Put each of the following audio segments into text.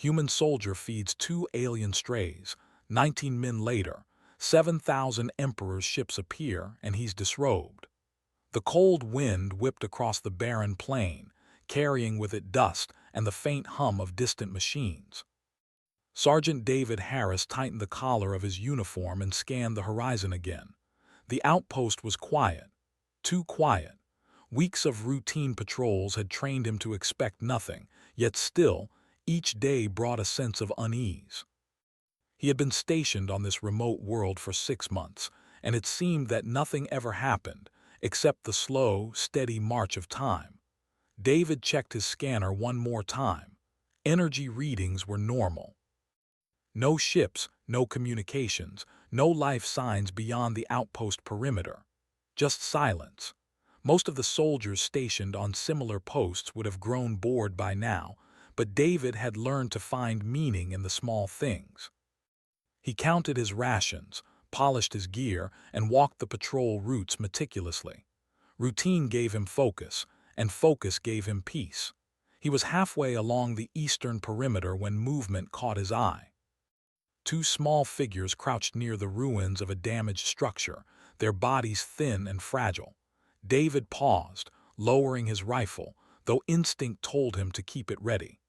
Human soldier feeds 2 alien strays. 19 men later, 7,000 Emperor's ships appear, and he's disrobed. The cold wind whipped across the barren plain, carrying with it dust and the faint hum of distant machines. Sergeant David Harris tightened the collar of his uniform and scanned the horizon again. The outpost was quiet, too quiet. Weeks of routine patrols had trained him to expect nothing, yet still, each day brought a sense of unease. He had been stationed on this remote world for 6 months, and it seemed that nothing ever happened, except the slow, steady march of time. David checked his scanner one more time. Energy readings were normal. No ships, no communications, no life signs beyond the outpost perimeter. Just silence. Most of the soldiers stationed on similar posts would have grown bored by now, but David had learned to find meaning in the small things. He counted his rations, polished his gear, and walked the patrol routes meticulously. Routine gave him focus, and focus gave him peace. He was halfway along the eastern perimeter when movement caught his eye. 2 small figures crouched near the ruins of a damaged structure, their bodies thin and fragile. David paused, lowering his rifle, though instinct told him to keep it ready.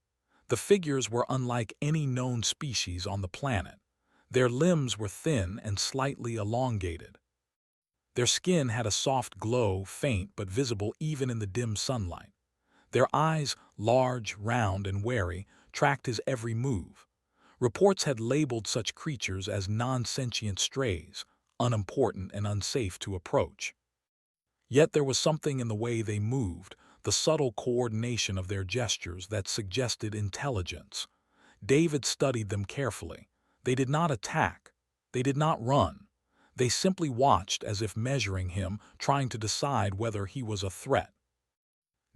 The figures were unlike any known species on the planet. Their limbs were thin and slightly elongated. Their skin had a soft glow, faint but visible even in the dim sunlight. Their eyes, large, round, and wary, tracked his every move. Reports had labeled such creatures as non-sentient strays, unimportant and unsafe to approach. Yet there was something in the way they moved, the subtle coordination of their gestures that suggested intelligence. David studied them carefully. They did not attack. They did not run. They simply watched as if measuring him, trying to decide whether he was a threat.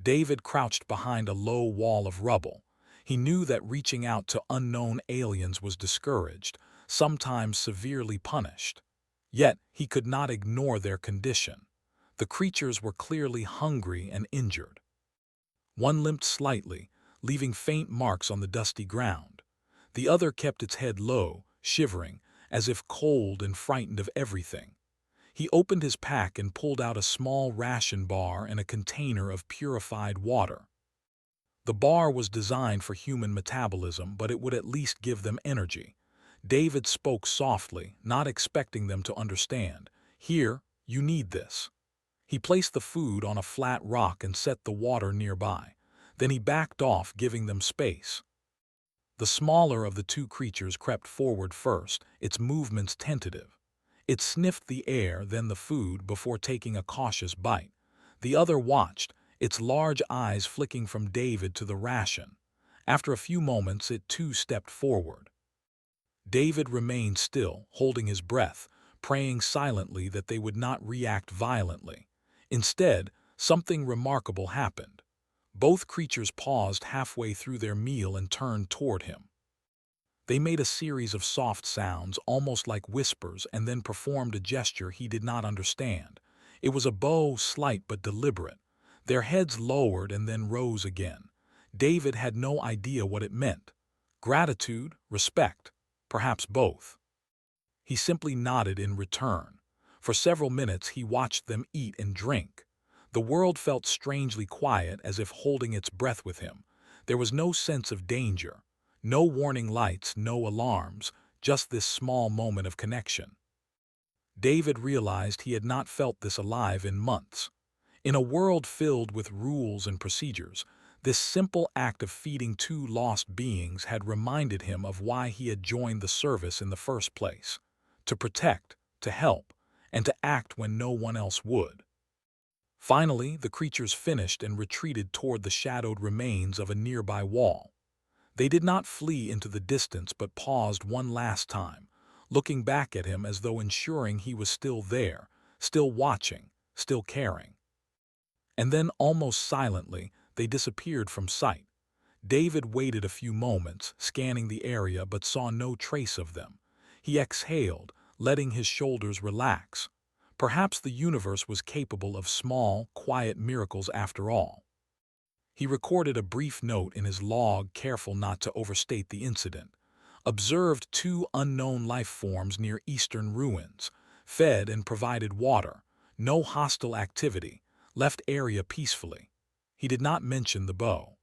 David crouched behind a low wall of rubble. He knew that reaching out to unknown aliens was discouraged, sometimes severely punished. Yet he could not ignore their condition. The creatures were clearly hungry and injured. One limped slightly, leaving faint marks on the dusty ground. The other kept its head low, shivering, as if cold and frightened of everything. He opened his pack and pulled out a small ration bar and a container of purified water. The bar was designed for human metabolism, but it would at least give them energy. David spoke softly, not expecting them to understand. "Here, you need this." He placed the food on a flat rock and set the water nearby. Then he backed off, giving them space. The smaller of the 2 creatures crept forward first, its movements tentative. It sniffed the air, then the food, before taking a cautious bite. The other watched, its large eyes flicking from David to the ration. After a few moments, it too stepped forward. David remained still, holding his breath, praying silently that they would not react violently. Instead, something remarkable happened. Both creatures paused halfway through their meal and turned toward him. They made a series of soft sounds, almost like whispers, and then performed a gesture he did not understand. It was a bow, slight but deliberate. Their heads lowered and then rose again. David had no idea what it meant. Gratitude, respect, perhaps both. He simply nodded in return. For several minutes he watched them eat and drink. The world felt strangely quiet, as if holding its breath with him. There was no sense of danger. No warning lights, no alarms, just this small moment of connection. David realized he had not felt this alive in months. In a world filled with rules and procedures, this simple act of feeding 2 lost beings had reminded him of why he had joined the service in the first place: to protect, to help, and to act when no one else would. Finally, the creatures finished and retreated toward the shadowed remains of a nearby wall. They did not flee into the distance but paused one last time, looking back at him as though ensuring he was still there, still watching, still caring. And then, almost silently, they disappeared from sight. David waited a few moments, scanning the area, but saw no trace of them. He exhaled, letting his shoulders relax. Perhaps the universe was capable of small, quiet miracles after all. He recorded a brief note in his log, careful not to overstate the incident. Observed two unknown life forms near eastern ruins. Fed and provided water. No hostile activity. Left area peacefully. He did not mention the bow.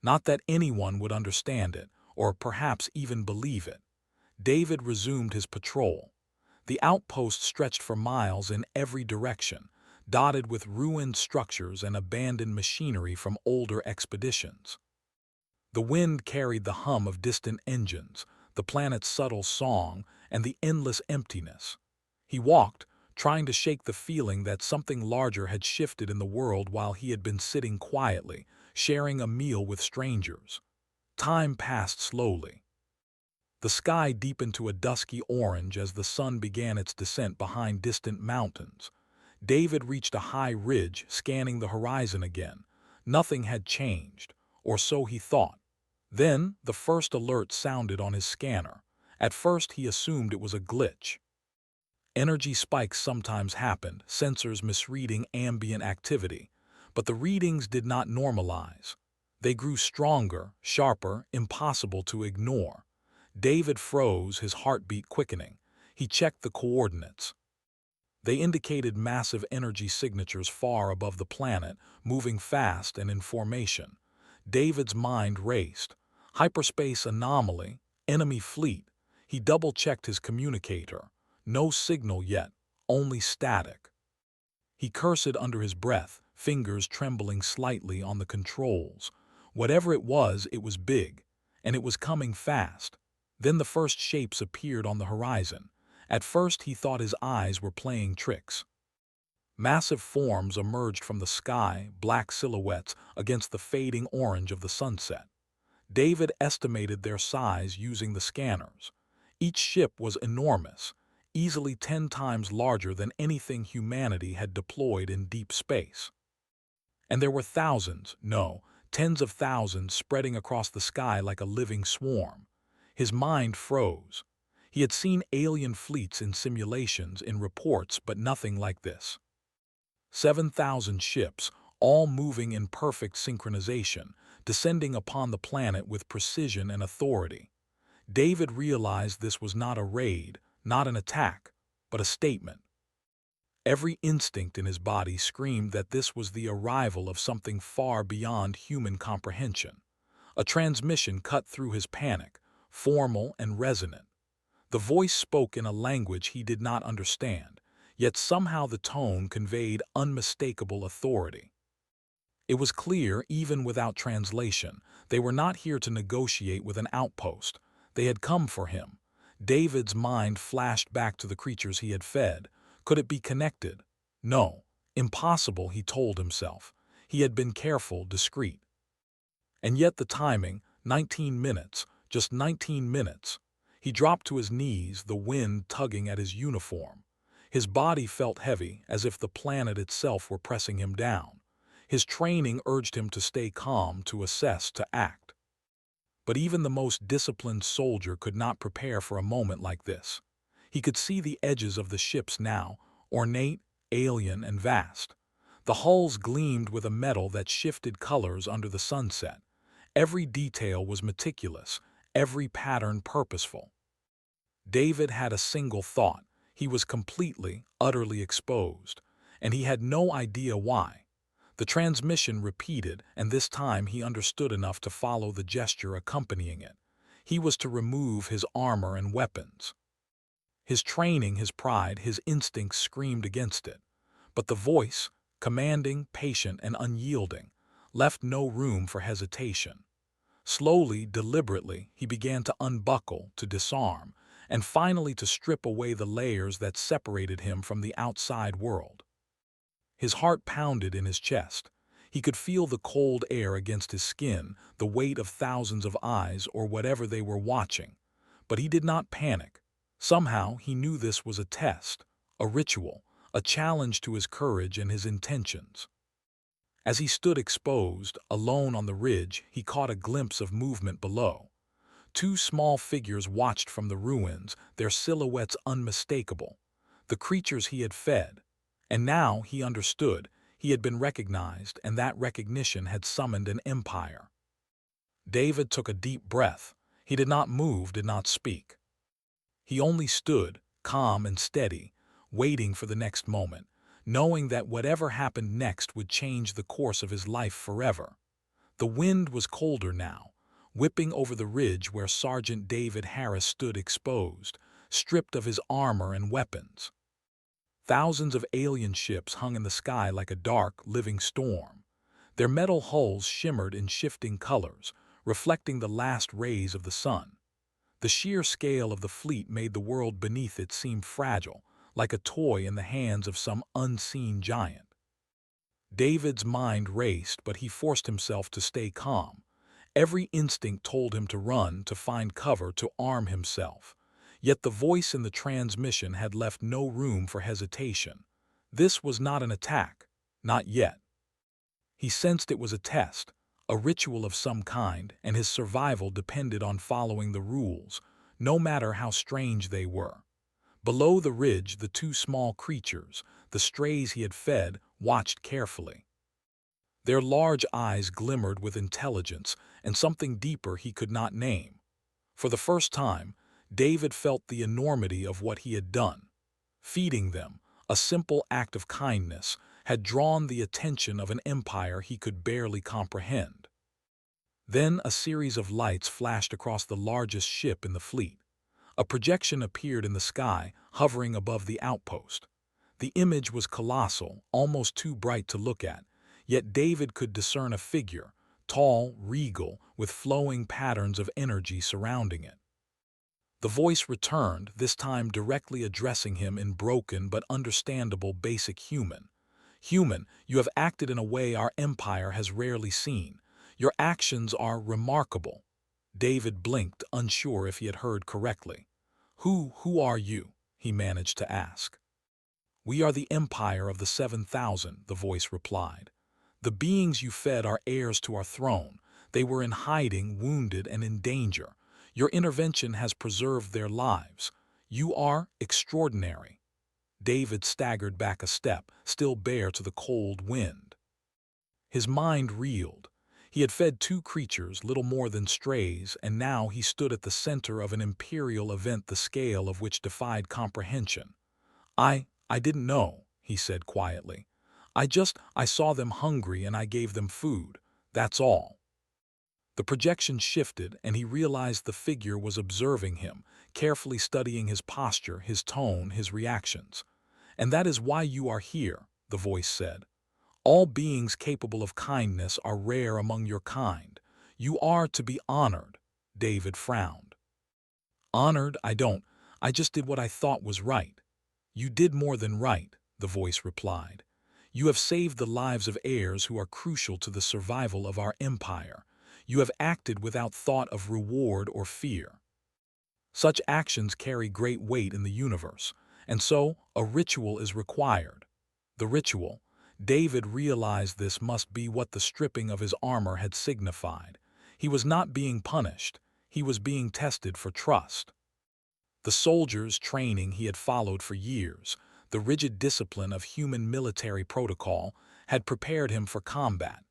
Not that anyone would understand it, or perhaps even believe it. David resumed his patrol. The outpost stretched for miles in every direction, dotted with ruined structures and abandoned machinery from older expeditions. The wind carried the hum of distant engines, the planet's subtle song, and the endless emptiness. He walked, trying to shake the feeling that something larger had shifted in the world while he had been sitting quietly, sharing a meal with strangers. Time passed slowly. The sky deepened to a dusky orange as the sun began its descent behind distant mountains. David reached a high ridge, scanning the horizon again. Nothing had changed, or so he thought. Then, the first alert sounded on his scanner. At first, he assumed it was a glitch. Energy spikes sometimes happened, sensors misreading ambient activity. But the readings did not normalize. They grew stronger, sharper, impossible to ignore. David froze, his heartbeat quickening. He checked the coordinates. They indicated massive energy signatures far above the planet, moving fast and in formation. David's mind raced. Hyperspace anomaly, enemy fleet. He double-checked his communicator. No signal yet, only static. He cursed under his breath, fingers trembling slightly on the controls. Whatever it was big, and it was coming fast. Then the first shapes appeared on the horizon. At first he thought his eyes were playing tricks. Massive forms emerged from the sky, black silhouettes against the fading orange of the sunset. David estimated their size using the scanners. Each ship was enormous, easily 10 times larger than anything humanity had deployed in deep space. And there were thousands, no, tens of thousands spreading across the sky like a living swarm. His mind froze. He had seen alien fleets in simulations, in reports, but nothing like this. 7,000 ships, all moving in perfect synchronization, descending upon the planet with precision and authority. David realized this was not a raid, not an attack, but a statement. Every instinct in his body screamed that this was the arrival of something far beyond human comprehension. A transmission cut through his panic, formal and resonant. The voice spoke in a language he did not understand, yet somehow the tone conveyed unmistakable authority. It was clear, even without translation, they were not here to negotiate with an outpost. They had come for him. David's mind flashed back to the creatures he had fed. Could it be connected? No. Impossible, he told himself. He had been careful, discreet. And yet the timing, 19 minutes, just 19 minutes. He dropped to his knees, the wind tugging at his uniform. His body felt heavy, as if the planet itself were pressing him down. His training urged him to stay calm, to assess, to act. But even the most disciplined soldier could not prepare for a moment like this. He could see the edges of the ships now, ornate, alien, and vast. The hulls gleamed with a metal that shifted colors under the sunset. Every detail was meticulous, every pattern purposeful. David had a single thought. He was completely, utterly exposed, and he had no idea why. The transmission repeated, and this time he understood enough to follow the gesture accompanying it. He was to remove his armor and weapons. His training, his pride, his instincts screamed against it. But the voice, commanding, patient, and unyielding, left no room for hesitation. Slowly, deliberately, he began to unbuckle, to disarm, and finally to strip away the layers that separated him from the outside world. His heart pounded in his chest. He could feel the cold air against his skin, the weight of thousands of eyes or whatever they were watching. But he did not panic. Somehow he knew this was a test, a ritual, a challenge to his courage and his intentions. As he stood exposed, alone on the ridge, he caught a glimpse of movement below. Two small figures watched from the ruins, their silhouettes unmistakable. The creatures he had fed. And now he understood. He had been recognized, and that recognition had summoned an empire. David took a deep breath. He did not move, did not speak. He only stood, calm and steady, waiting for the next moment, knowing that whatever happened next would change the course of his life forever. The wind was colder now, whipping over the ridge where Sergeant David Harris stood exposed, stripped of his armor and weapons. Thousands of alien ships hung in the sky like a dark, living storm. Their metal hulls shimmered in shifting colors, reflecting the last rays of the sun. The sheer scale of the fleet made the world beneath it seem fragile, like a toy in the hands of some unseen giant. David's mind raced, but he forced himself to stay calm. Every instinct told him to run, to find cover, to arm himself. Yet the voice in the transmission had left no room for hesitation. This was not an attack. Not yet. He sensed it was a test, a ritual of some kind, and his survival depended on following the rules, no matter how strange they were. Below the ridge, the two small creatures, the strays he had fed, watched carefully. Their large eyes glimmered with intelligence and something deeper he could not name. For the first time, David felt the enormity of what he had done. Feeding them, a simple act of kindness, had drawn the attention of an empire he could barely comprehend. Then a series of lights flashed across the largest ship in the fleet. A projection appeared in the sky, hovering above the outpost. The image was colossal, almost too bright to look at, yet David could discern a figure, tall, regal, with flowing patterns of energy surrounding it. The voice returned, this time directly addressing him in broken but understandable basic human. "Human, you have acted in a way our empire has rarely seen. Your actions are remarkable." David blinked, unsure if he had heard correctly. Who are you?" he managed to ask. "We are the Empire of the 7,000, the voice replied. "The beings you fed are heirs to our throne. They were in hiding, wounded, and in danger. Your intervention has preserved their lives. You are extraordinary." David staggered back a step, still bare to the cold wind. His mind reeled. He had fed two creatures, little more than strays, and now he stood at the center of an imperial event the scale of which defied comprehension. I didn't know," he said quietly. I saw them hungry and I gave them food. That's all." The projection shifted, and he realized the figure was observing him, carefully studying his posture, his tone, his reactions. "And that is why you are here," the voice said. "All beings capable of kindness are rare among your kind. You are to be honored." David frowned. "Honored? I just did what I thought was right." "You did more than right," the voice replied. "You have saved the lives of heirs who are crucial to the survival of our empire. You have acted without thought of reward or fear. Such actions carry great weight in the universe, and so a ritual is required." The ritual. David realized this must be what the stripping of his armor had signified. He was not being punished. He was being tested for trust. The soldiers' training he had followed for years, the rigid discipline of human military protocol, had prepared him for combat.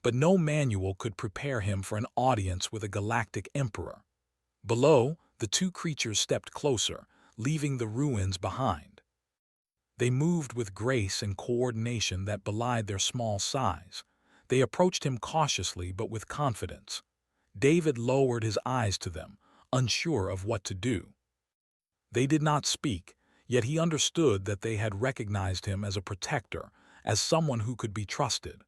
But no manual could prepare him for an audience with a galactic emperor. Below, the two creatures stepped closer, leaving the ruins behind. They moved with grace and coordination that belied their small size. They approached him cautiously but with confidence. David lowered his eyes to them, unsure of what to do. They did not speak, yet he understood that they had recognized him as a protector, as someone who could be trusted.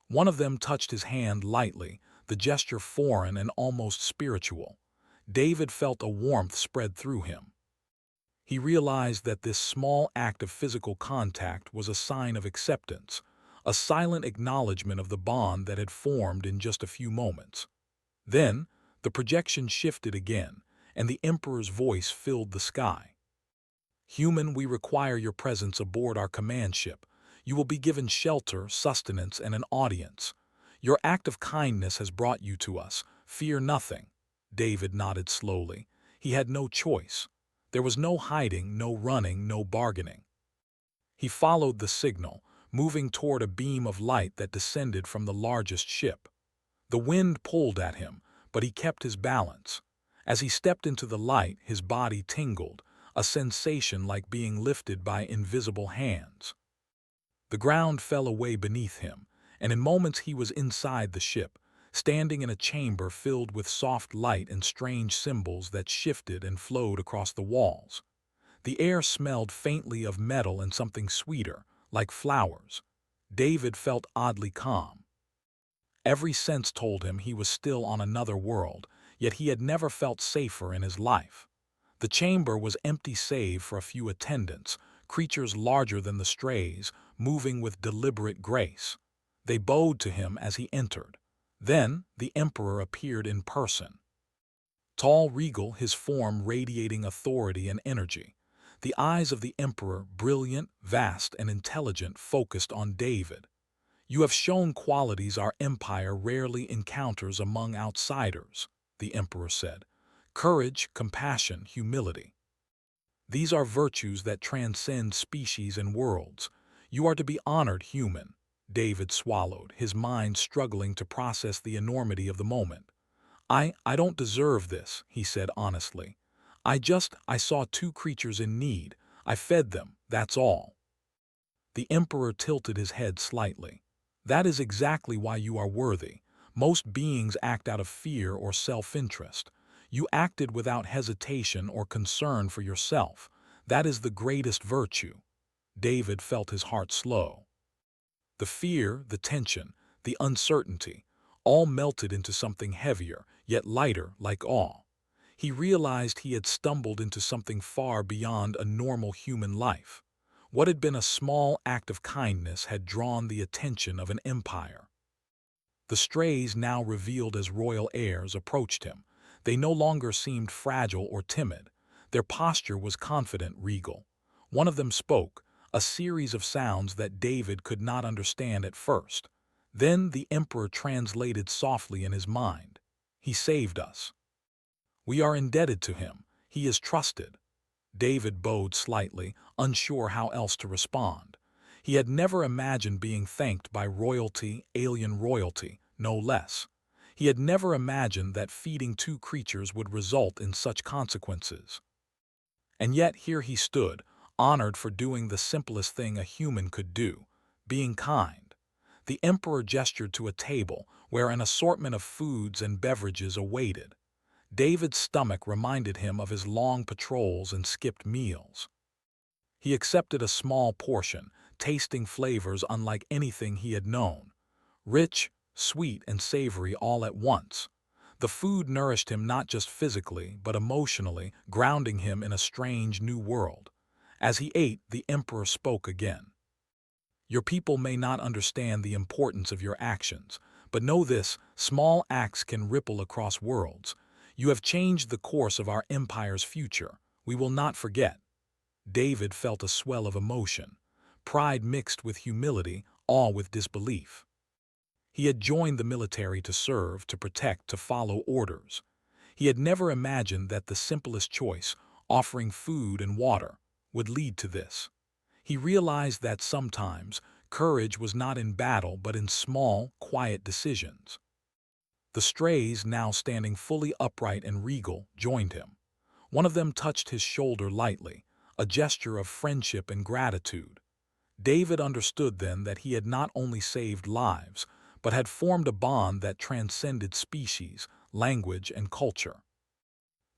One of them touched his hand lightly, the gesture foreign and almost spiritual. David felt a warmth spread through him. He realized that this small act of physical contact was a sign of acceptance, a silent acknowledgement of the bond that had formed in just a few moments. Then, the projection shifted again, and the Emperor's voice filled the sky. "Human, we require your presence aboard our command ship. You will be given shelter, sustenance, and an audience. Your act of kindness has brought you to us. Fear nothing." David nodded slowly. He had no choice. There was no hiding, no running, no bargaining. He followed the signal, moving toward a beam of light that descended from the largest ship. The wind pulled at him, but he kept his balance. As he stepped into the light, his body tingled, a sensation like being lifted by invisible hands. The ground fell away beneath him, and in moments he was inside the ship, standing in a chamber filled with soft light and strange symbols that shifted and flowed across the walls. The air smelled faintly of metal and something sweeter, like flowers. David felt oddly calm. Every sense told him he was still on another world, yet he had never felt safer in his life. The chamber was empty save for a few attendants, creatures larger than the strays, moving with deliberate grace. They bowed to him as he entered. Then the emperor appeared in person. Tall, regal, his form radiating authority and energy. The eyes of the emperor, brilliant, vast, and intelligent, focused on David. "You have shown qualities our empire rarely encounters among outsiders," the emperor said. "Courage, compassion, humility. These are virtues that transcend species and worlds. You are to be honored, human." David swallowed, his mind struggling to process the enormity of the moment. I don't deserve this," he said honestly. I saw two creatures in need. I fed them, that's all." The emperor tilted his head slightly. "That is exactly why you are worthy. Most beings act out of fear or self-interest. You acted without hesitation or concern for yourself. That is the greatest virtue." David felt his heart slow. The fear, the tension, the uncertainty, all melted into something heavier, yet lighter, like awe. He realized he had stumbled into something far beyond a normal human life. What had been a small act of kindness had drawn the attention of an empire. The strays, now revealed as royal heirs, approached him. They no longer seemed fragile or timid. Their posture was confident, regal. One of them spoke, a series of sounds that David could not understand at first. Then the emperor translated softly in his mind. "He saved us. We are indebted to him. He is trusted." David bowed slightly, unsure how else to respond. He had never imagined being thanked by royalty, alien royalty, no less. He had never imagined that feeding two creatures would result in such consequences. And yet here he stood, honored for doing the simplest thing a human could do, being kind. The emperor gestured to a table where an assortment of foods and beverages awaited. David's stomach reminded him of his long patrols and skipped meals. He accepted a small portion, tasting flavors unlike anything he had known. Rich, sweet, and savory all at once. The food nourished him not just physically, but emotionally, grounding him in a strange new world. As he ate, the emperor spoke again. "Your people may not understand the importance of your actions, but know this: small acts can ripple across worlds. You have changed the course of our empire's future. We will not forget." David felt a swell of emotion, pride mixed with humility, awe with disbelief. He had joined the military to serve, to protect, to follow orders. He had never imagined that the simplest choice, offering food and water, would lead to this. He realized that sometimes courage was not in battle but in small, quiet decisions. The strays, now standing fully upright and regal, joined him. One of them touched his shoulder lightly, a gesture of friendship and gratitude. David understood then that he had not only saved lives, but had formed a bond that transcended species, language, and culture.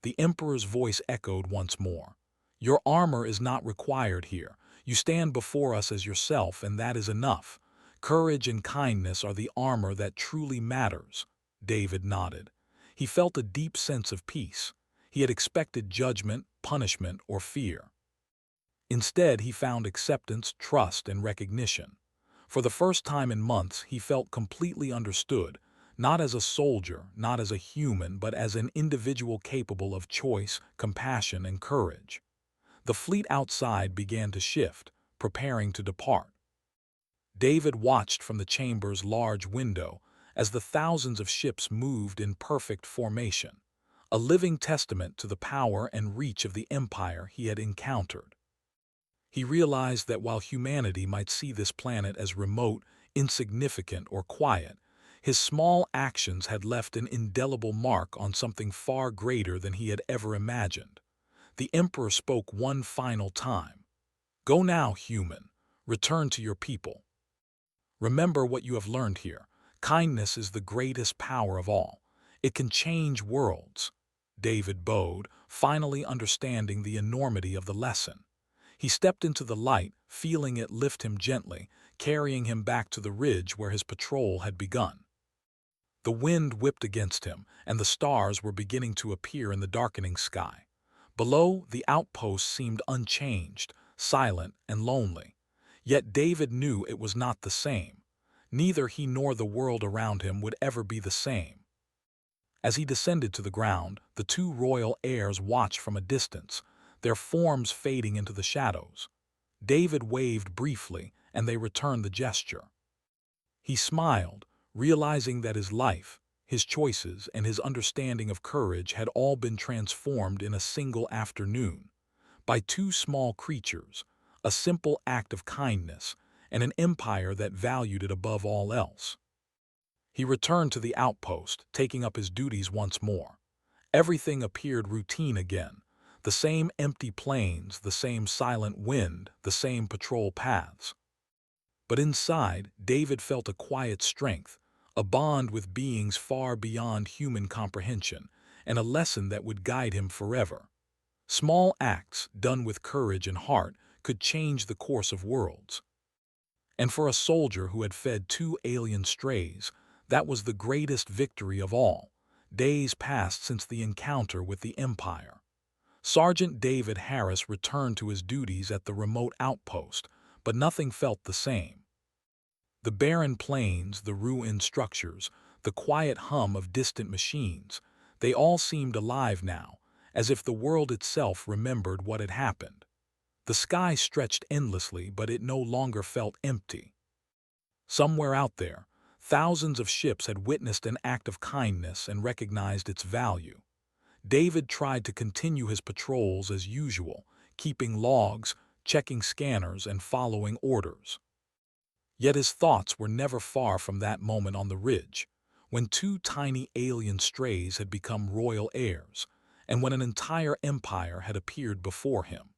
The emperor's voice echoed once more. "Your armor is not required here. You stand before us as yourself, and that is enough. Courage and kindness are the armor that truly matters." David nodded. He felt a deep sense of peace. He had expected judgment, punishment, or fear. Instead, he found acceptance, trust, and recognition. For the first time in months, he felt completely understood, not as a soldier, not as a human, but as an individual capable of choice, compassion, and courage. The fleet outside began to shift, preparing to depart. David watched from the chamber's large window as the thousands of ships moved in perfect formation, a living testament to the power and reach of the empire he had encountered. He realized that while humanity might see this planet as remote, insignificant, or quiet, his small actions had left an indelible mark on something far greater than he had ever imagined. The Emperor spoke one final time. "Go now, human. Return to your people. Remember what you have learned here. Kindness is the greatest power of all. It can change worlds." David bowed, finally understanding the enormity of the lesson. He stepped into the light, feeling it lift him gently, carrying him back to the ridge where his patrol had begun. The wind whipped against him, and the stars were beginning to appear in the darkening sky. Below, the outpost seemed unchanged, silent and lonely. Yet David knew it was not the same. Neither he nor the world around him would ever be the same. As he descended to the ground, the two royal heirs watched from a distance, their forms fading into the shadows. David waved briefly, and they returned the gesture. He smiled, realizing that his life, his choices, and his understanding of courage had all been transformed in a single afternoon, by two small creatures, a simple act of kindness, and an empire that valued it above all else. He returned to the outpost, taking up his duties once more. Everything appeared routine again. The same empty plains, the same silent wind, the same patrol paths. But inside, David felt a quiet strength, a bond with beings far beyond human comprehension, and a lesson that would guide him forever. Small acts, done with courage and heart, could change the course of worlds. And for a soldier who had fed two alien strays, that was the greatest victory of all. Days passed since the encounter with the Empire. Sergeant David Harris returned to his duties at the remote outpost, but nothing felt the same. The barren plains, the ruined structures, the quiet hum of distant machines, they all seemed alive now, as if the world itself remembered what had happened. The sky stretched endlessly, but it no longer felt empty. Somewhere out there, thousands of ships had witnessed an act of kindness and recognized its value. David tried to continue his patrols as usual, keeping logs, checking scanners, and following orders. Yet his thoughts were never far from that moment on the ridge, when two tiny alien strays had become royal heirs, and when an entire empire had appeared before him.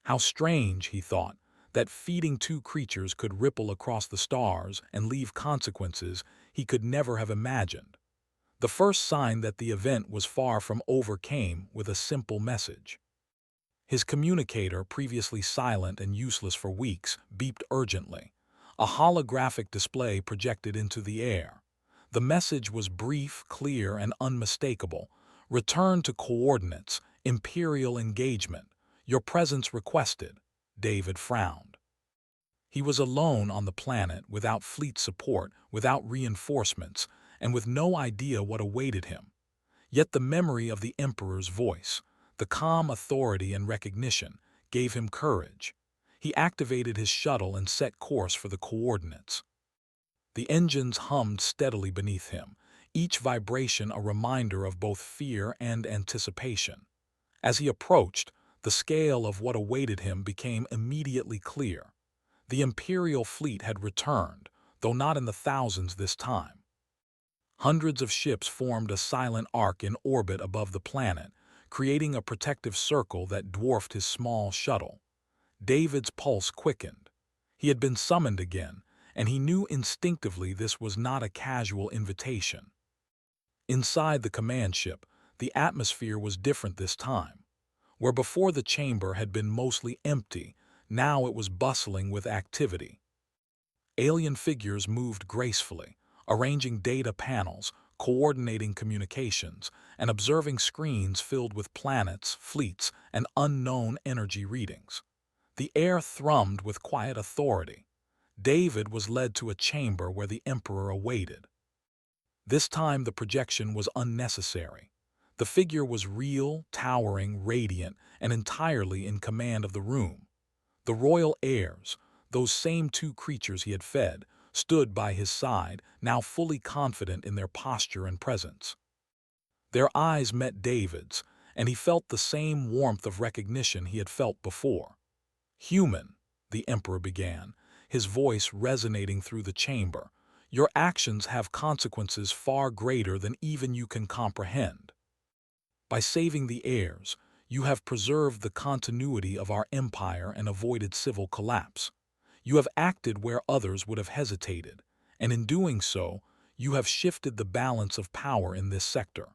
How strange, he thought, that feeding two creatures could ripple across the stars and leave consequences he could never have imagined. The first sign that the event was far from over came with a simple message. His communicator, previously silent and useless for weeks, beeped urgently. A holographic display projected into the air. The message was brief, clear, and unmistakable. "Return to coordinates. Imperial engagement. Your presence requested." David frowned. He was alone on the planet, without fleet support, without reinforcements, and with no idea what awaited him. Yet the memory of the Emperor's voice, the calm authority and recognition, gave him courage. He activated his shuttle and set course for the coordinates. The engines hummed steadily beneath him, each vibration a reminder of both fear and anticipation. As he approached, the scale of what awaited him became immediately clear. The Imperial fleet had returned, though not in the thousands this time. Hundreds of ships formed a silent arc in orbit above the planet, creating a protective circle that dwarfed his small shuttle. David's pulse quickened. He had been summoned again, and he knew instinctively this was not a casual invitation. Inside the command ship, the atmosphere was different this time. Where before the chamber had been mostly empty, now it was bustling with activity. Alien figures moved gracefully, arranging data panels, coordinating communications, and observing screens filled with planets, fleets, and unknown energy readings. The air thrummed with quiet authority. David was led to a chamber where the Emperor awaited. This time the projection was unnecessary. The figure was real, towering, radiant, and entirely in command of the room. The royal heirs, those same two creatures he had fed, stood by his side, now fully confident in their posture and presence. Their eyes met David's, and he felt the same warmth of recognition he had felt before. Human, the Emperor began, his voice resonating through the chamber, your actions have consequences far greater than even you can comprehend. By saving the heirs, you have preserved the continuity of our empire and avoided civil collapse. You have acted where others would have hesitated, and in doing so, you have shifted the balance of power in this sector.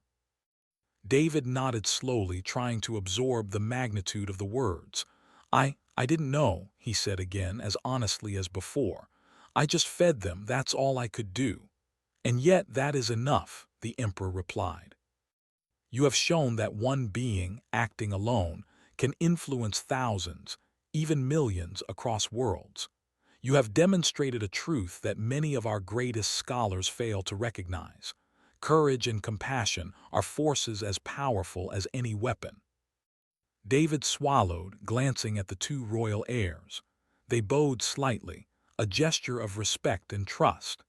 David nodded slowly, trying to absorb the magnitude of the words. I didn't know, he said again, as honestly as before. I just fed them, that's all I could do. And yet that is enough, the Emperor replied. You have shown that one being, acting alone, can influence thousands, even millions across worlds. You have demonstrated a truth that many of our greatest scholars fail to recognize. Courage and compassion are forces as powerful as any weapon. David swallowed, glancing at the two royal heirs. They bowed slightly, a gesture of respect and trust.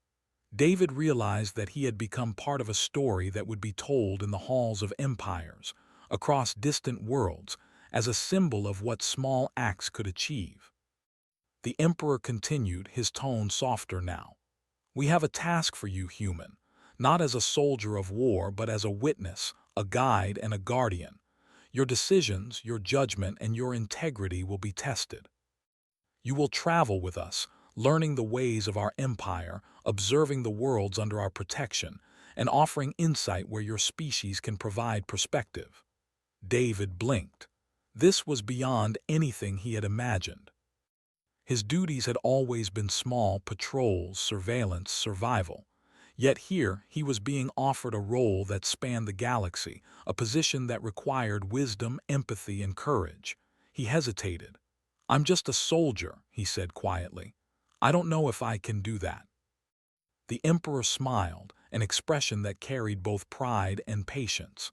David realized that he had become part of a story that would be told in the halls of empires, across distant worlds, as a symbol of what small acts could achieve. The Emperor continued, his tone softer now. We have a task for you, human, not as a soldier of war, but as a witness, a guide, and a guardian. Your decisions, your judgment, and your integrity will be tested. You will travel with us, learning the ways of our empire, observing the worlds under our protection, and offering insight where your species can provide perspective. David blinked. This was beyond anything he had imagined. His duties had always been small patrols, surveillance, survival. Yet here he was being offered a role that spanned the galaxy, a position that required wisdom, empathy, and courage. He hesitated. I'm just a soldier, he said quietly. I don't know if I can do that. The Emperor smiled, an expression that carried both pride and patience.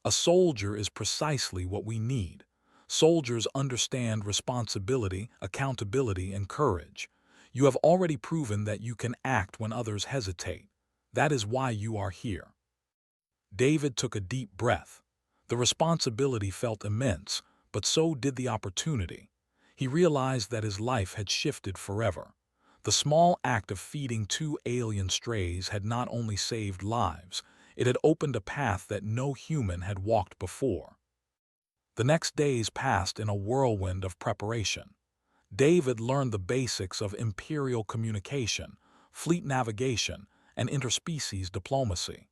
A soldier is precisely what we need. Soldiers understand responsibility, accountability, and courage. You have already proven that you can act when others hesitate. That is why you are here. David took a deep breath. The responsibility felt immense, but so did the opportunity. He realized that his life had shifted forever. The small act of feeding two alien strays had not only saved lives, it had opened a path that no human had walked before. The next days passed in a whirlwind of preparation. David learned the basics of imperial communication, fleet navigation, and interspecies diplomacy.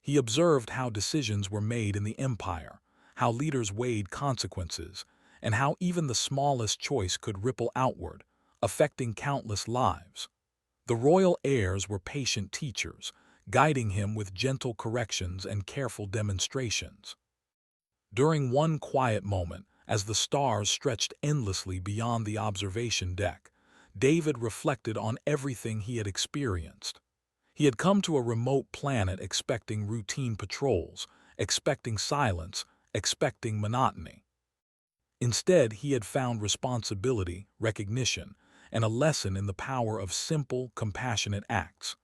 He observed how decisions were made in the empire, how leaders weighed consequences, and how even the smallest choice could ripple outward, affecting countless lives. The royal heirs were patient teachers, guiding him with gentle corrections and careful demonstrations. During one quiet moment, as the stars stretched endlessly beyond the observation deck, David reflected on everything he had experienced. He had come to a remote planet expecting routine patrols, expecting silence, expecting monotony. Instead, he had found responsibility, recognition, and a lesson in the power of simple, compassionate acts.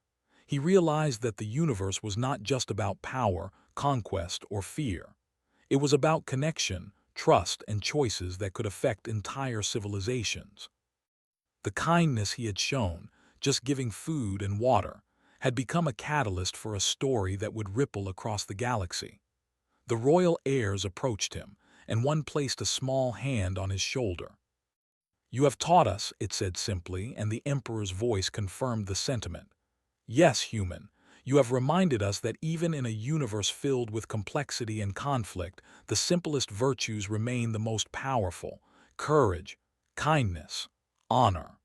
He realized that the universe was not just about power, conquest, or fear. It was about connection, trust, and choices that could affect entire civilizations. The kindness he had shown, just giving food and water, had become a catalyst for a story that would ripple across the galaxy. The royal heirs approached him, and one placed a small hand on his shoulder. You have taught us, it said simply, and the Emperor's voice confirmed the sentiment. Yes, human, you have reminded us that even in a universe filled with complexity and conflict, the simplest virtues remain the most powerful: courage, kindness, honor.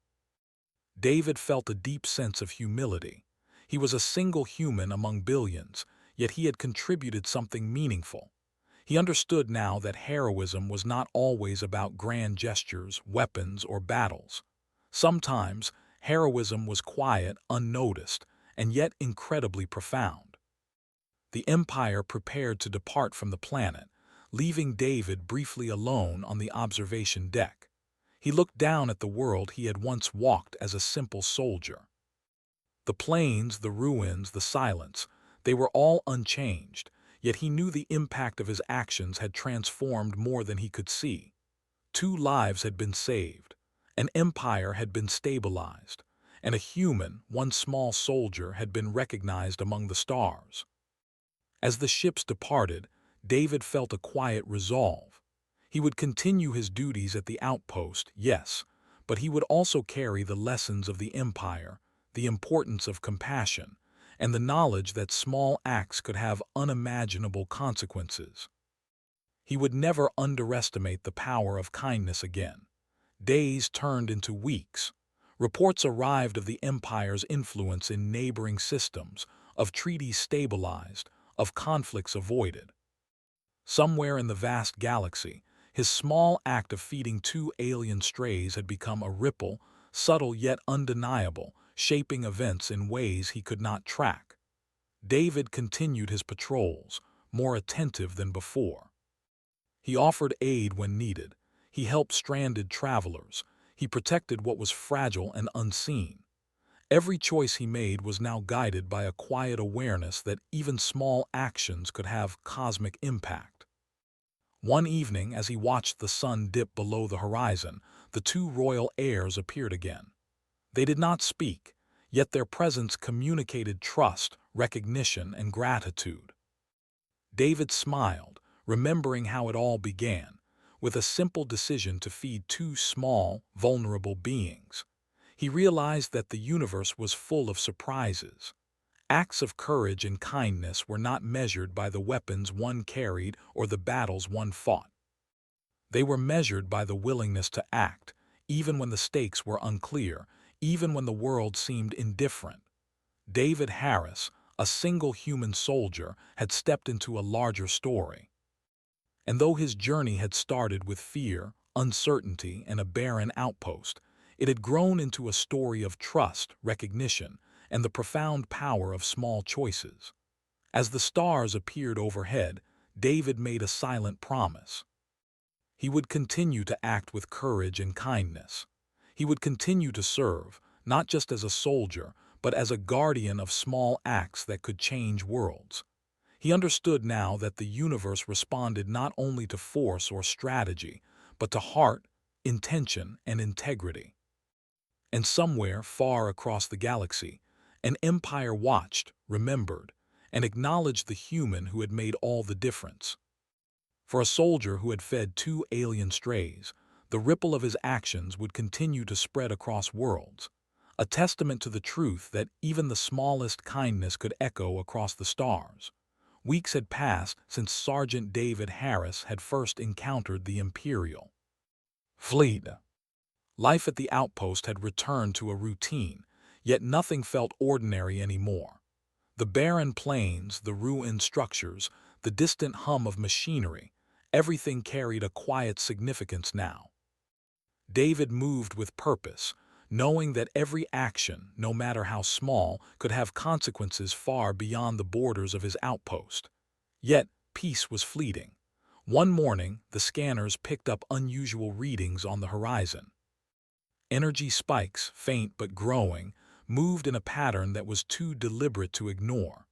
David felt a deep sense of humility. He was a single human among billions, yet he had contributed something meaningful. He understood now that heroism was not always about grand gestures, weapons, or battles. Sometimes, heroism was quiet, unnoticed, and yet incredibly profound. The Empire prepared to depart from the planet, leaving David briefly alone on the observation deck. He looked down at the world he had once walked as a simple soldier. The plains, the ruins, the silence, they were all unchanged, yet he knew the impact of his actions had transformed more than he could see. 2 lives had been saved, an empire had been stabilized, and a human, one small soldier, had been recognized among the stars. As the ships departed, David felt a quiet resolve. He would continue his duties at the outpost, yes, but he would also carry the lessons of the empire, the importance of compassion, and the knowledge that small acts could have unimaginable consequences. He would never underestimate the power of kindness again. Days turned into weeks. Reports arrived of the empire's influence in neighboring systems, of treaties stabilized, of conflicts avoided. Somewhere in the vast galaxy, his small act of feeding 2 alien strays had become a ripple, subtle yet undeniable, shaping events in ways he could not track. David continued his patrols, more attentive than before. He offered aid when needed. He helped stranded travelers. He protected what was fragile and unseen. Every choice he made was now guided by a quiet awareness that even small actions could have cosmic impact. One evening, as he watched the sun dip below the horizon, the 2 royal heirs appeared again. They did not speak, yet their presence communicated trust, recognition, and gratitude. David smiled, remembering how it all began, with a simple decision to feed 2 small, vulnerable beings. He realized that the universe was full of surprises. Acts of courage and kindness were not measured by the weapons one carried or the battles one fought. They were measured by the willingness to act, even when the stakes were unclear, even when the world seemed indifferent. David Harris, a single human soldier, had stepped into a larger story. And though his journey had started with fear, uncertainty, and a barren outpost, it had grown into a story of trust, recognition, and the profound power of small choices. As the stars appeared overhead, David made a silent promise. He would continue to act with courage and kindness. He would continue to serve, not just as a soldier, but as a guardian of small acts that could change worlds. He understood now that the universe responded not only to force or strategy, but to heart, intention, and integrity. And somewhere far across the galaxy, an empire watched, remembered, and acknowledged the human who had made all the difference. For a soldier who had fed 2 alien strays, the ripple of his actions would continue to spread across worlds, a testament to the truth that even the smallest kindness could echo across the stars. Weeks had passed since Sergeant David Harris had first encountered the Imperial fleet. Life at the outpost had returned to a routine, yet nothing felt ordinary anymore. The barren plains, the ruined structures, the distant hum of machinery, everything carried a quiet significance now. David moved with purpose, knowing that every action, no matter how small, could have consequences far beyond the borders of his outpost. Yet, peace was fleeting. One morning, the scanners picked up unusual readings on the horizon. Energy spikes, faint but growing, moved in a pattern that was too deliberate to ignore.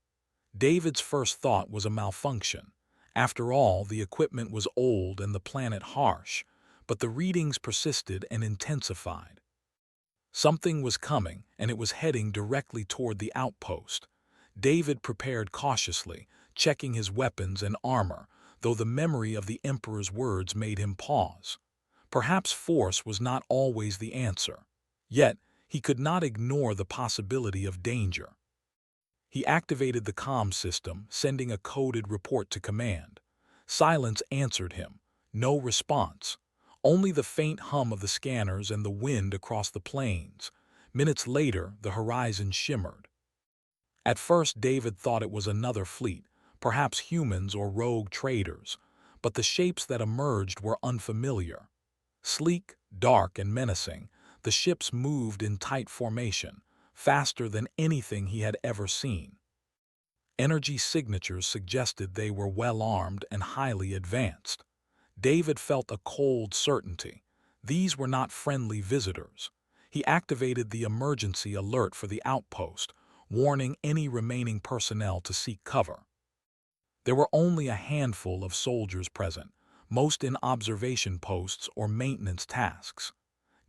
David's first thought was a malfunction. After all, the equipment was old and the planet harsh, but the readings persisted and intensified. Something was coming, and it was heading directly toward the outpost. David prepared cautiously, checking his weapons and armor, though the memory of the Emperor's words made him pause. Perhaps force was not always the answer. Yet, he could not ignore the possibility of danger. He activated the comm system, sending a coded report to command. Silence answered him. No response. Only the faint hum of the scanners and the wind across the plains. Minutes later, the horizon shimmered. At first, David thought it was another fleet, perhaps humans or rogue traders, but the shapes that emerged were unfamiliar. Sleek, dark, and menacing, the ships moved in tight formation, faster than anything he had ever seen. Energy signatures suggested they were well-armed and highly advanced. David felt a cold certainty. These were not friendly visitors. He activated the emergency alert for the outpost, warning any remaining personnel to seek cover. There were only a handful of soldiers present, most in observation posts or maintenance tasks.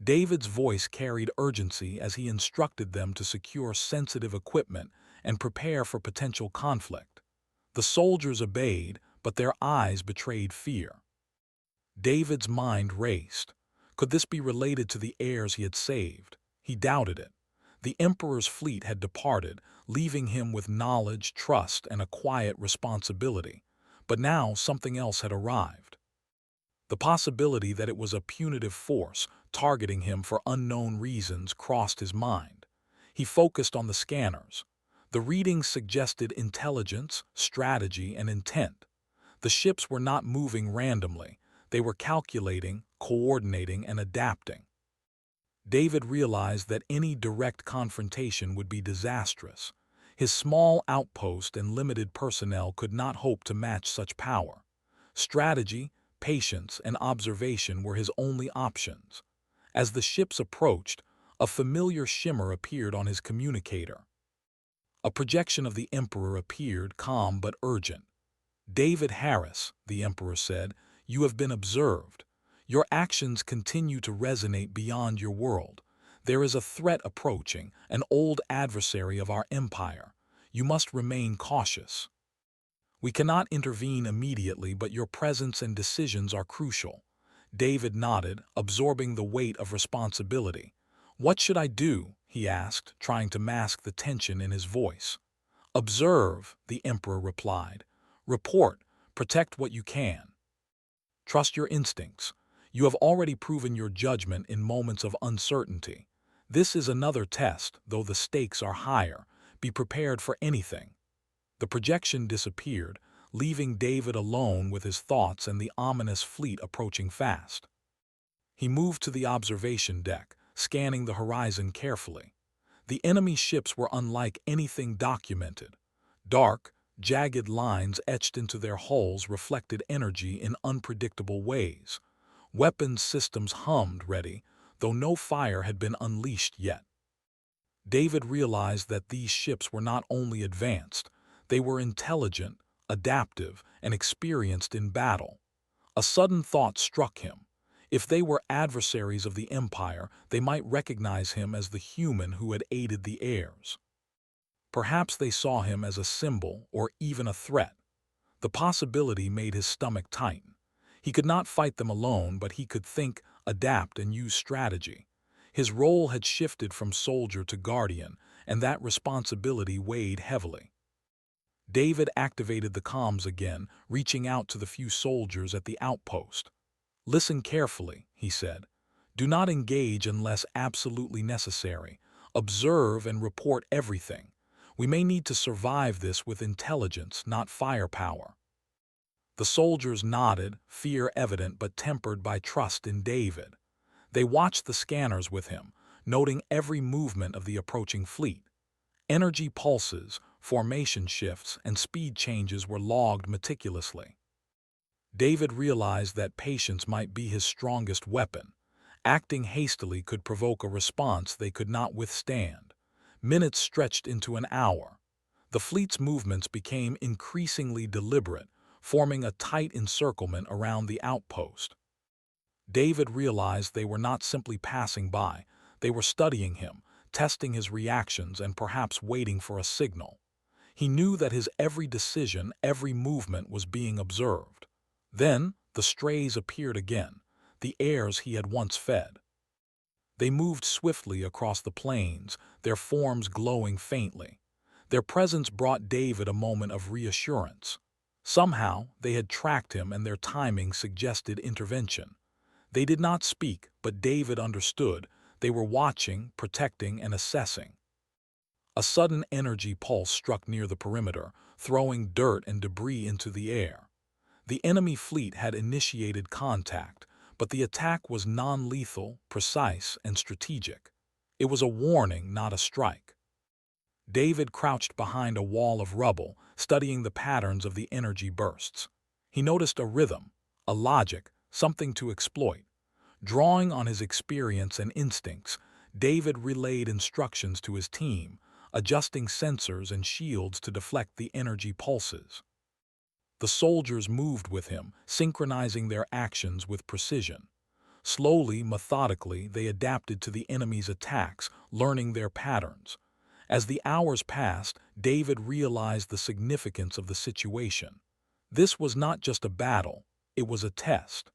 David's voice carried urgency as he instructed them to secure sensitive equipment and prepare for potential conflict. The soldiers obeyed, but their eyes betrayed fear. David's mind raced. Could this be related to the heirs he had saved? He doubted it. The emperor's fleet had departed, leaving him with knowledge, trust, and a quiet responsibility. But now something else had arrived. The possibility that it was a punitive force targeting him for unknown reasons crossed his mind. He focused on the scanners. The readings suggested intelligence, strategy, and intent. The ships were not moving randomly. They were calculating, coordinating, and adapting. David realized that any direct confrontation would be disastrous. His small outpost and limited personnel could not hope to match such power. Strategy, patience, and observation were his only options. As the ships approached, a familiar shimmer appeared on his communicator. A projection of the Emperor appeared, calm but urgent. "David Harris," the Emperor said, "you have been observed. Your actions continue to resonate beyond your world. There is a threat approaching, an old adversary of our empire. You must remain cautious. We cannot intervene immediately, but your presence and decisions are crucial." David nodded, absorbing the weight of responsibility. "What should I do?" he asked, trying to mask the tension in his voice. "Observe," the Emperor replied. "Report, protect what you can. Trust your instincts. You have already proven your judgment in moments of uncertainty. This is another test, though the stakes are higher. Be prepared for anything." The projection disappeared, leaving David alone with his thoughts and the ominous fleet approaching fast. He moved to the observation deck, scanning the horizon carefully. The enemy ships were unlike anything documented. Dark, jagged lines etched into their hulls reflected energy in unpredictable ways. Weapons systems hummed ready, though no fire had been unleashed yet. David realized that these ships were not only advanced, they were intelligent, adaptive, and experienced in battle. A sudden thought struck him. If they were adversaries of the Empire, they might recognize him as the human who had aided the heirs. Perhaps they saw him as a symbol or even a threat. The possibility made his stomach tighten. He could not fight them alone, but he could think, adapt, and use strategy. His role had shifted from soldier to guardian, and that responsibility weighed heavily. David activated the comms again, reaching out to the few soldiers at the outpost. "Listen carefully," he said. "Do not engage unless absolutely necessary. Observe and report everything. We may need to survive this with intelligence, not firepower." The soldiers nodded, fear evident but tempered by trust in David. They watched the scanners with him, noting every movement of the approaching fleet. Energy pulses, formation shifts, and speed changes were logged meticulously. David realized that patience might be his strongest weapon. Acting hastily could provoke a response they could not withstand. Minutes stretched into an hour. The fleet's movements became increasingly deliberate, forming a tight encirclement around the outpost. David realized they were not simply passing by, they were studying him, testing his reactions, and perhaps waiting for a signal. He knew that his every decision, every movement was being observed. Then the strays appeared again, the heirs he had once fed. They moved swiftly across the plains, their forms glowing faintly. Their presence brought David a moment of reassurance. Somehow, they had tracked him and their timing suggested intervention. They did not speak, but David understood. They were watching, protecting, and assessing. A sudden energy pulse struck near the perimeter, throwing dirt and debris into the air. The enemy fleet had initiated contact, but the attack was non-lethal, precise, and strategic. It was a warning, not a strike. David crouched behind a wall of rubble, studying the patterns of the energy bursts. He noticed a rhythm, a logic, something to exploit. Drawing on his experience and instincts, David relayed instructions to his team, adjusting sensors and shields to deflect the energy pulses. The soldiers moved with him, synchronizing their actions with precision. Slowly, methodically, they adapted to the enemy's attacks, learning their patterns. As the hours passed, David realized the significance of the situation. This was not just a battle, it was a test.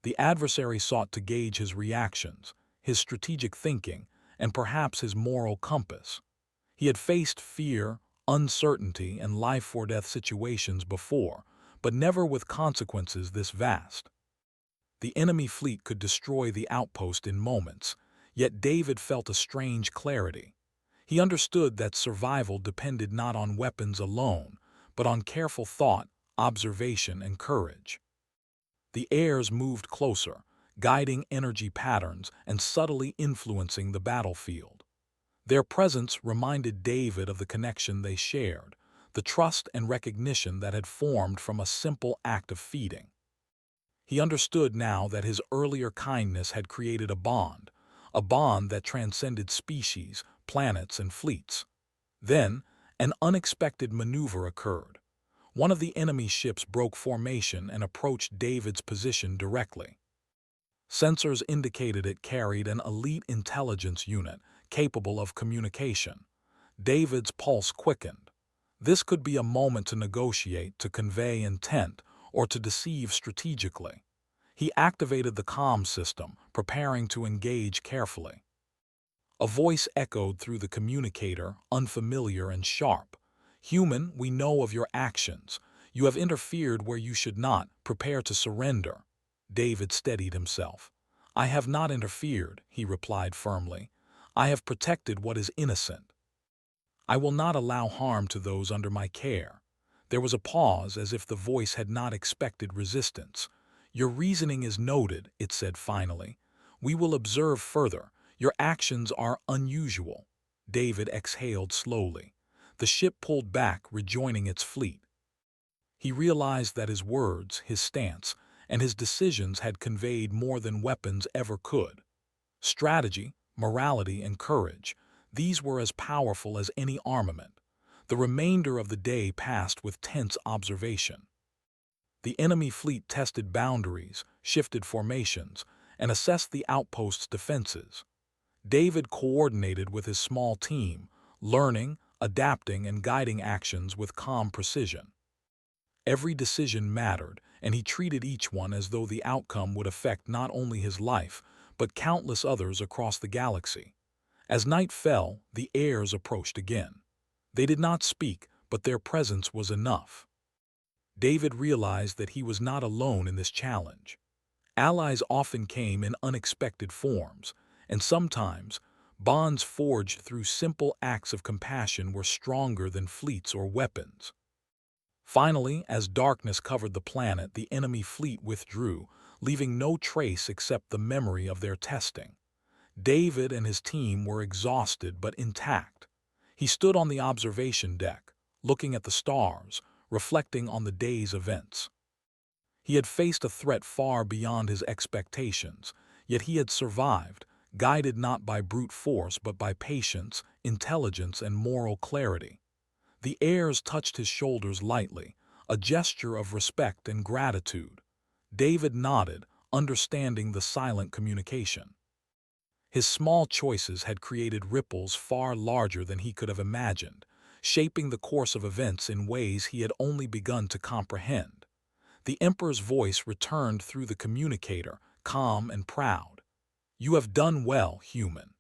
The adversary sought to gauge his reactions, his strategic thinking, and perhaps his moral compass. He had faced fear, uncertainty, and life-or-death situations before, but never with consequences this vast. The enemy fleet could destroy the outpost in moments, yet David felt a strange clarity. He understood that survival depended not on weapons alone, but on careful thought, observation, and courage. The heirs moved closer, guiding energy patterns and subtly influencing the battlefield. Their presence reminded David of the connection they shared, the trust and recognition that had formed from a simple act of feeding. He understood now that his earlier kindness had created a bond that transcended species, planets, and fleets. Then, an unexpected maneuver occurred. One of the enemy ships broke formation and approached David's position directly. Sensors indicated it carried an elite intelligence unit capable of communication. David's pulse quickened. This could be a moment to negotiate, to convey intent, or to deceive strategically. He activated the comm system, preparing to engage carefully. A voice echoed through the communicator, unfamiliar and sharp. "Human, we know of your actions. You have interfered where you should not. Prepare to surrender." David steadied himself. "I have not interfered," he replied firmly. "I have protected what is innocent. I will not allow harm to those under my care." There was a pause, as if the voice had not expected resistance. "Your reasoning is noted," it said finally. "We will observe further. Your actions are unusual." David exhaled slowly. The ship pulled back, rejoining its fleet. He realized that his words, his stance, and his decisions had conveyed more than weapons ever could. Strategy, morality, and courage, these were as powerful as any armament. The remainder of the day passed with tense observation. The enemy fleet tested boundaries, shifted formations, and assessed the outpost's defenses. David coordinated with his small team, learning, adapting, and guiding actions with calm precision. Every decision mattered, and he treated each one as though the outcome would affect not only his life, but countless others across the galaxy. As night fell, the heirs approached again. They did not speak, but their presence was enough. David realized that he was not alone in this challenge. Allies often came in unexpected forms, and sometimes, bonds forged through simple acts of compassion were stronger than fleets or weapons. Finally, as darkness covered the planet, the enemy fleet withdrew, leaving no trace except the memory of their testing. David and his team were exhausted but intact. He stood on the observation deck, looking at the stars, reflecting on the day's events. He had faced a threat far beyond his expectations, yet he had survived, guided not by brute force but by patience, intelligence, and moral clarity. The heirs touched his shoulders lightly, a gesture of respect and gratitude. David nodded, understanding the silent communication. His small choices had created ripples far larger than he could have imagined, shaping the course of events in ways he had only begun to comprehend. The Emperor's voice returned through the communicator, calm and proud. "You have done well, human.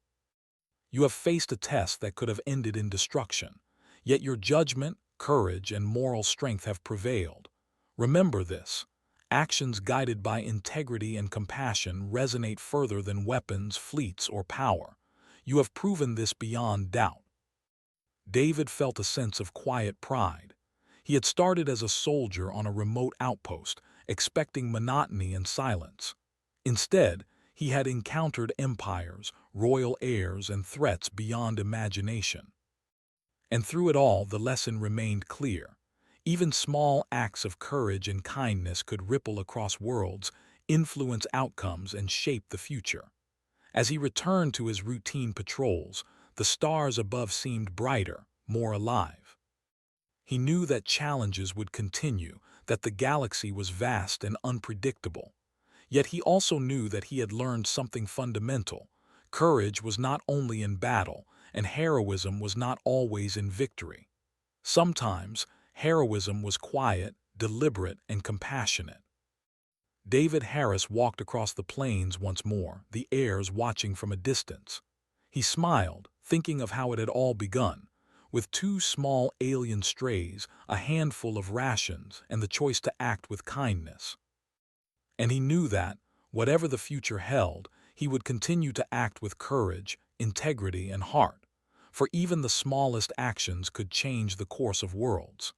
You have faced a test that could have ended in destruction, yet your judgment, courage, and moral strength have prevailed. Remember this. Actions guided by integrity and compassion resonate further than weapons, fleets, or power. You have proven this beyond doubt." David felt a sense of quiet pride. He had started as a soldier on a remote outpost, expecting monotony and silence. Instead, he had encountered empires, royal heirs, and threats beyond imagination. And through it all, the lesson remained clear. Even small acts of courage and kindness could ripple across worlds, influence outcomes, and shape the future. As he returned to his routine patrols, the stars above seemed brighter, more alive. He knew that challenges would continue, that the galaxy was vast and unpredictable. Yet he also knew that he had learned something fundamental. Courage was not only in battle, and heroism was not always in victory. Sometimes, heroism was quiet, deliberate, and compassionate. David Harris walked across the plains once more, the heirs watching from a distance. He smiled, thinking of how it had all begun, with two small alien strays, a handful of rations, and the choice to act with kindness. And he knew that, whatever the future held, he would continue to act with courage, integrity, and heart, for even the smallest actions could change the course of worlds.